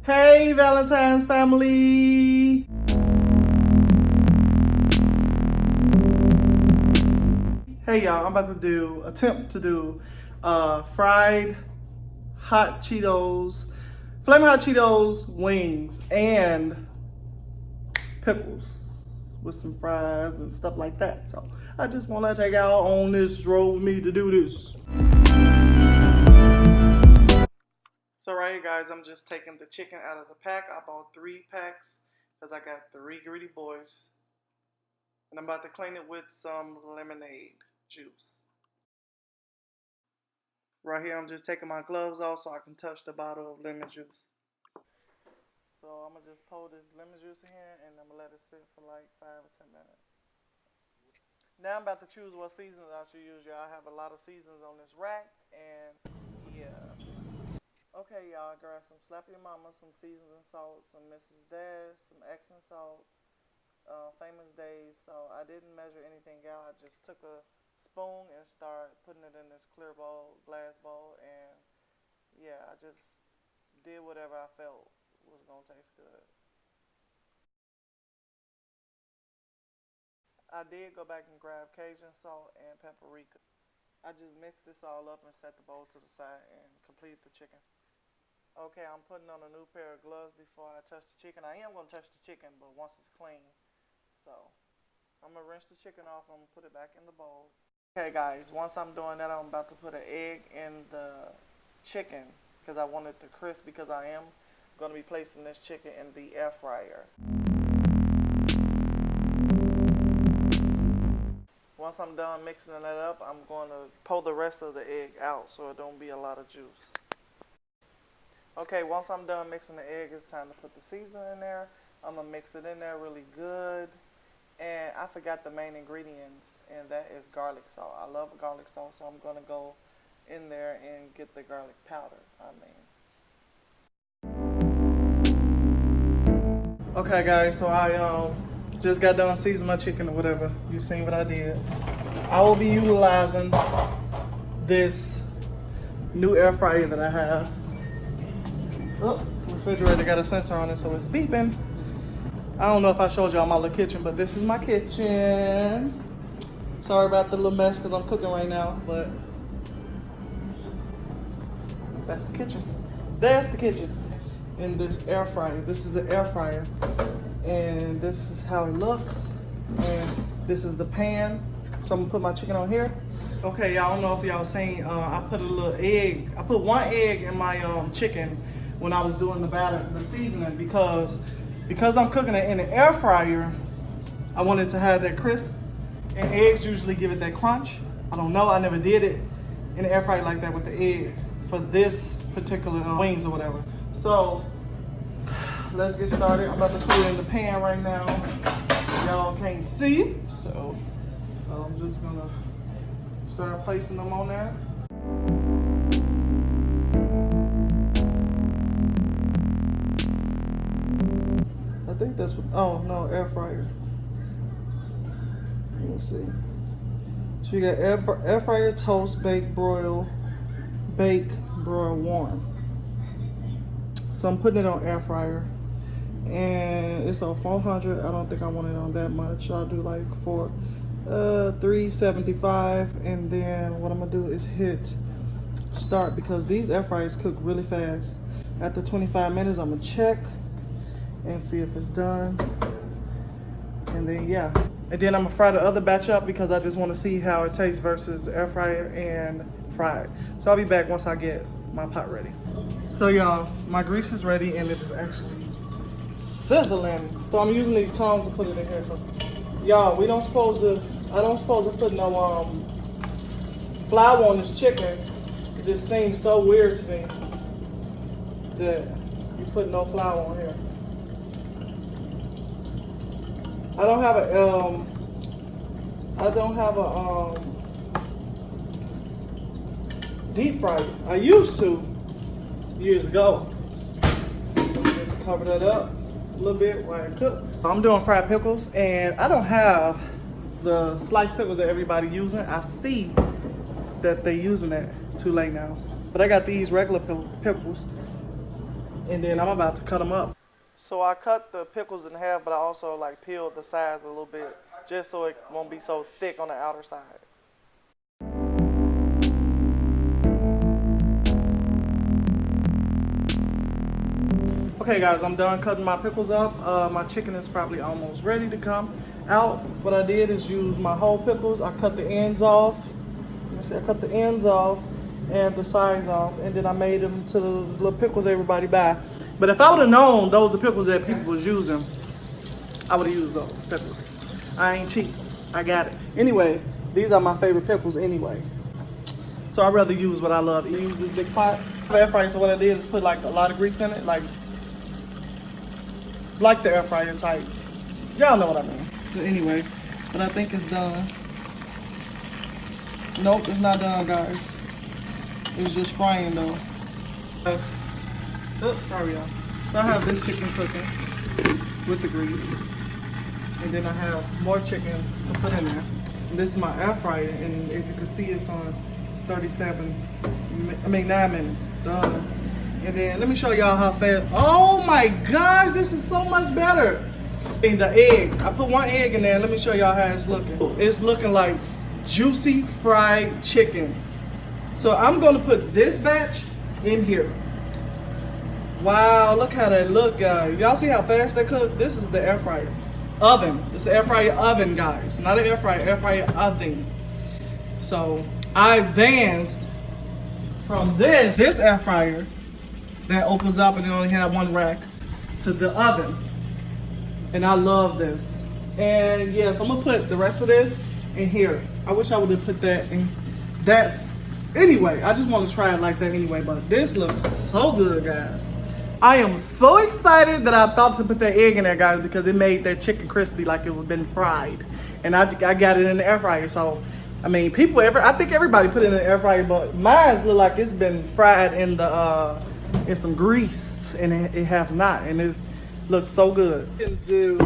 Hey Valentine's family! Hey y'all, I'm about to attempt to do fried hot Cheetos, flaming hot Cheetos wings and pickles with some fries and stuff like that. So I just want to take y'all on this road with me to do this. So right here guys, I'm just taking the chicken out of the pack. I bought 3 packs because I got 3 greedy boys. And I'm about to clean it with some lemonade juice. Right here I'm just taking my gloves off so I can touch the bottle of lemon juice. So I'm gonna just pour this lemon juice in here and I'm gonna let it sit for like 5 or 10 minutes. Now I'm about to choose what seasons I should use, y'all. I have a lot of seasons on this rack and yeah. Okay, y'all, grab some Slap Your Mama, some seasoned salt, some Mrs. Dash, some Epsom salt, Famous Days. So I didn't measure anything out. I just took a spoon and started putting it in this clear bowl, glass bowl, and yeah, I just did whatever I felt was gonna taste good. I did go back and grab Cajun salt and paprika. I just mixed this all up and set the bowl to the side and completed the chicken. Okay, I'm putting on a new pair of gloves before I touch the chicken. I am going to touch the chicken, but once it's clean. So, I'm going to rinse the chicken off. I'm going to put it back in the bowl. Okay, guys, once I'm doing that, I'm about to put an egg in the chicken because I want it to crisp because I am going to be placing this chicken in the air fryer. Once I'm done mixing it up, I'm going to pull the rest of the egg out so it don't be a lot of juice. Okay, once I'm done mixing the egg, it's time to put the seasoning in there. I'm going to mix it in there really good. And I forgot the main ingredients, and that is garlic salt. I love garlic salt, so I'm going to go in there and get the garlic powder, Okay, guys, so I just got done seasoning my chicken or whatever. You've seen what I did. I will be utilizing this new air fryer that I have. Oh, refrigerator got a sensor on it, so it's beeping. I don't know if I showed y'all my little kitchen, but this is my kitchen. Sorry about the little mess because I'm cooking right now, but that's the kitchen. That's the kitchen. In this air fryer. This is the air fryer. And this is how it looks. And this is the pan. So I'm gonna put my chicken on here. Okay, y'all, I don't know if y'all seen, I put a little egg. I put 1 egg in my chicken when I was doing the batter, the seasoning, because I'm cooking it in the air fryer, I wanted to have that crisp, and eggs usually give it that crunch. I don't know, I never did it in the air fryer like that with the egg for this particular wings or whatever. So, let's get started. I'm about to put it in the pan right now. Y'all can't see, so I'm just gonna start placing them on there. I think that's what, oh no, air fryer. Let me see. So you got air fryer, toast, bake, broil, warm. So I'm putting it on air fryer and it's on 400. I don't think I want it on that much. I'll do like for 375, and then what I'm gonna do is hit start because these air fryers cook really fast. After 25 minutes, I'm gonna check and see if it's done, and then yeah, and then I'm gonna fry the other batch up because I just want to see how it tastes versus air fryer and fried. So I'll be back once I get my pot ready. So y'all, my grease is ready and it is actually sizzling. So I'm using these tongs to put it in here. Y'all, I don't supposed to put no flour on this chicken. It just seems so weird to me that you put no flour on here. I don't have a deep fryer. I used to years ago. Just cover that up a little bit while I cook. I'm doing fried pickles, and I don't have the sliced pickles that everybody using. I see that they're using it. It's too late now. But I got these regular pickles. And then I'm about to cut them up. So I cut the pickles in half, but I also like peeled the sides a little bit just so it won't be so thick on the outer side. Okay guys, I'm done cutting my pickles up. My chicken is probably almost ready to come out. What I did is use my whole pickles. I cut the ends off. Let me see, I cut the ends off and the sides off, and then I made them to the little pickles everybody buy. But if I would have known those are the pickles that people was using, I would have used those pickles. I ain't cheap. I got it. Anyway, these are my favorite pickles anyway. So I'd rather use what I love. You use this big pot. Air fryer, so what I did is put like a lot of grease in it, like the air fryer type. Y'all know what I mean. So anyway, but I think it's done. Nope, it's not done, guys. It's just frying though. Oops, sorry y'all. So I have this chicken cooking with the grease. And then I have more chicken to put in there. And this is my air fryer, and as you can see, it's on 9 minutes. Duh. And then let me show y'all how fast. Oh my gosh, this is so much better. And the egg, I put 1 egg in there. Let me show y'all how it's looking. It's looking like juicy fried chicken. So I'm gonna put this batch in here. Wow, look how they look, guys. Y'all see how fast they cook? This is the air fryer oven. It's the air fryer oven, guys. Not an air fryer oven. So I advanced from this air fryer that opens up and it only have 1 rack to the oven. And I love this. And yeah, so I'm gonna put the rest of this in here. I wish I would have put that in. Anyway, I just want to try it like that anyway, but this looks so good, guys. I am so excited that I thought to put that egg in there, guys, because it made that chicken crispy like it was been fried. And I got it in the air fryer, so I mean, I think everybody put it in the air fryer, but mine look like it's been fried in in some grease, and it has not, and it looks so good. Into the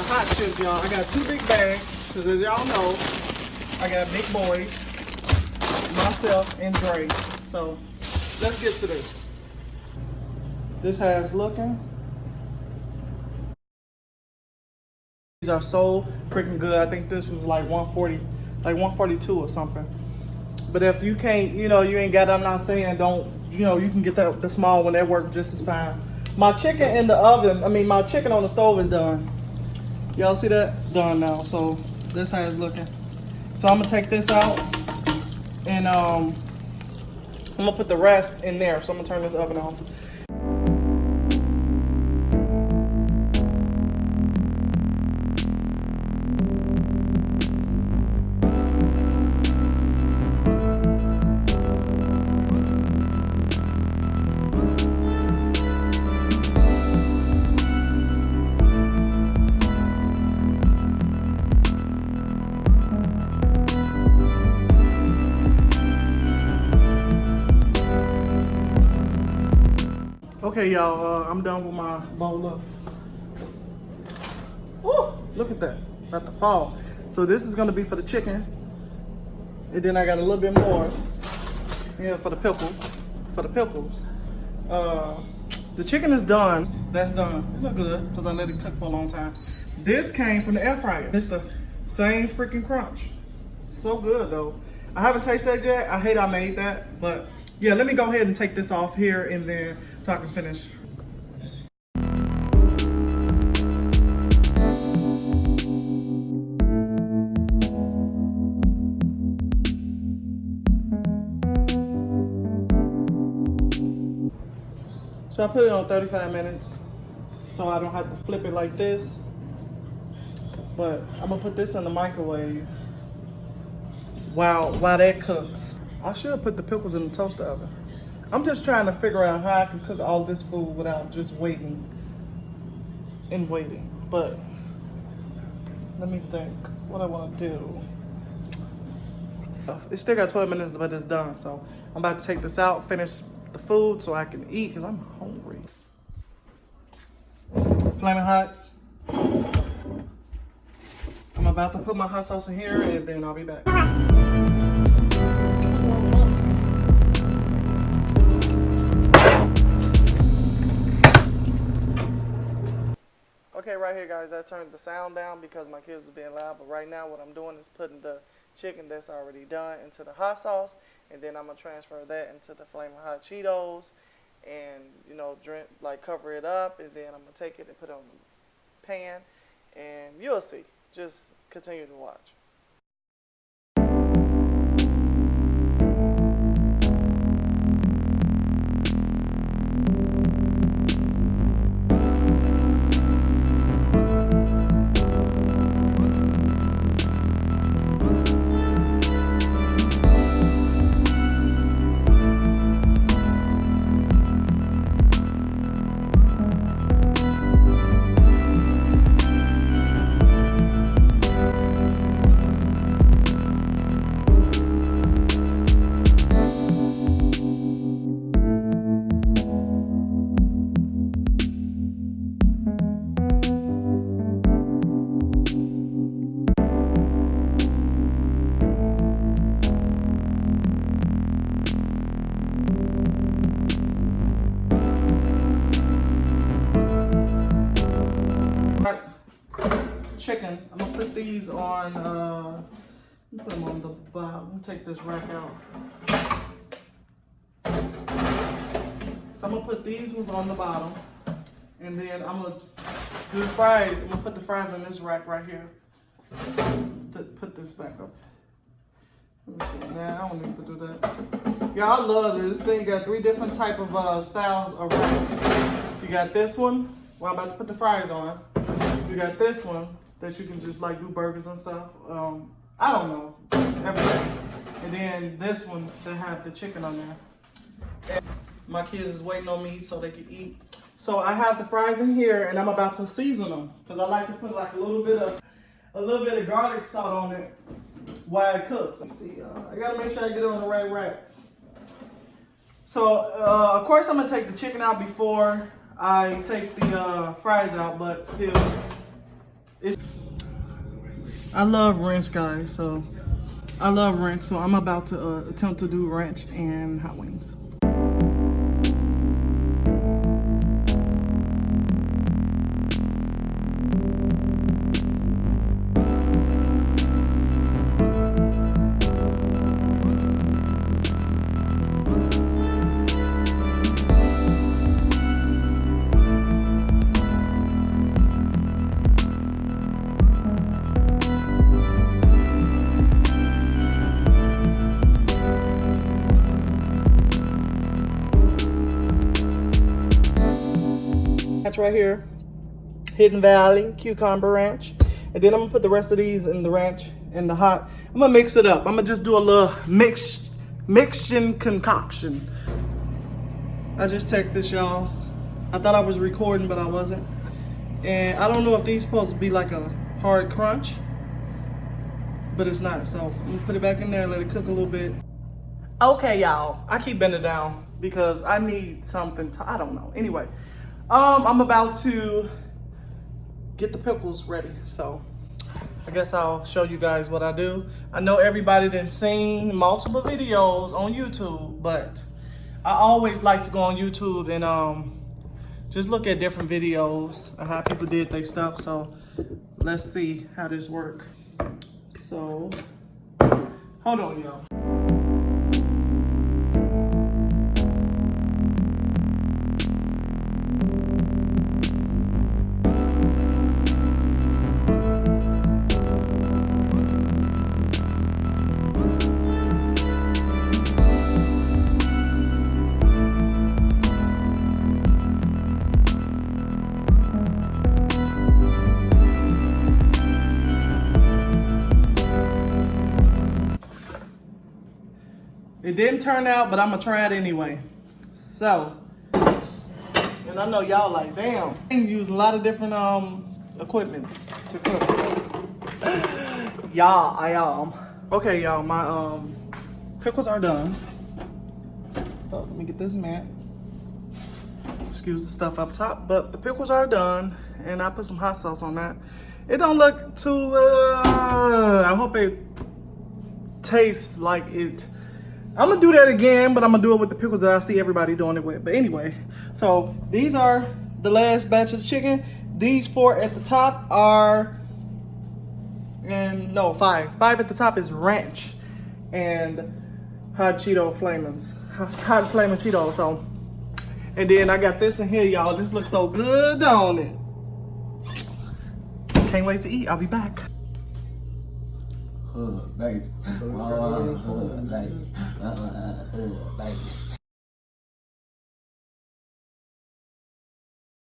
hot chips, y'all. I got 2 big bags, because as y'all know, I got big boys, myself and Dre. So let's get to this. This how it's looking. These are so freaking good. I think this was like 140, like 142 or something. But if you can't, you ain't got it, I'm not saying don't, you can get the small one. That works just as fine. My chicken in the oven, my chicken on the stove is done. Y'all see that? Done now. So this how it's looking. So I'm gonna take this out and I'm gonna put the rest in there. So I'm gonna turn this oven on. Okay, y'all, I'm done with my bowl of. Woo, look at that, about to fall. So this is gonna be for the chicken, and then I got a little bit more here for the pickles. The chicken is done. That's done. It look good because I let it cook for a long time. This came from the air fryer. It's the same freaking crunch. So good though. I haven't tasted it yet. I hate I made that, but yeah, let me go ahead and take this off here and then so I can finish. So I put it on 35 minutes so I don't have to flip it like this. But I'm gonna put this in the microwave while that cooks. I should put the pickles in the toaster oven. I'm just trying to figure out how I can cook all this food without just waiting and waiting. But let me think what I want to do. It still got 12 minutes, but it's done. So I'm about to take this out, finish the food so I can eat because I'm hungry. Flaming Hots. I'm about to put my hot sauce in here and then I'll be back. Okay, right here, guys, I turned the sound down because my kids was being loud. But right now, what I'm doing is putting the chicken that's already done into the hot sauce, and then I'm gonna transfer that into the flaming hot Cheetos, and you know, drink like cover it up, and then I'm gonna take it and put it on the pan, and you'll see. Just continue to watch. Chicken. I'm gonna put these on. Put them on the bottom. Let me take this rack out. So I'm gonna put these ones on the bottom, and then I'm gonna do the fries. I'm gonna put the fries in this rack right here. Put this back up. Nah, I don't need to do that. Yeah, I love this. This thing got 3 different type of styles of racks. You got this one. Well, I'm about to put the fries on. You got this one that you can just like do burgers and stuff. I don't know, everything. And then this one to have the chicken on there. And my kids is waiting on me so they can eat. So I have the fries in here, and I'm about to season them because I like to put like a little bit of garlic salt on it while it cooks. Let's see, I gotta make sure I get it on the right rack. So of course I'm gonna take the chicken out before I take the fries out, but still. I love ranch, guys, so I'm about to attempt to do ranch and hot wings. Right here, Hidden Valley cucumber ranch, and then I'm gonna put the rest of these in the ranch and the hot. I'm gonna mix it up. I'm gonna just do a little mixing concoction. I just checked this, y'all. I thought I was recording, but I wasn't. And I don't know if these supposed to be like a hard crunch, but it's not. So I'm gonna put it back in there and let it cook a little bit. Okay, y'all. I keep bending down because I need something to, I don't know. Anyway. I'm about to get the pickles ready, so I guess I'll show you guys what I do. I know everybody done seen multiple videos on YouTube, but I always like to go on YouTube and just look at different videos of how people did their stuff. So let's see how this works. So hold on, y'all. It didn't turn out, but I'm gonna try it anyway. So, and I know y'all like, damn, I use a lot of different equipments to cook. Y'all, I am. Okay, y'all, my pickles are done. Oh, let me get this mat. Excuse the stuff up top, but the pickles are done, and I put some hot sauce on that. It don't look too, I hope it tastes like it. I'm gonna do that again, but I'm gonna do it with the pickles that I see everybody doing it with. But anyway, so these are the last batch of chicken. These 4 at the top are, and no, 5. 5 at the top is ranch and hot Cheeto flamings. Hot flaming Cheetos. So, and then I got this in here, y'all. This looks so good, don't it? Can't wait to eat. I'll be back. Baby. Baby.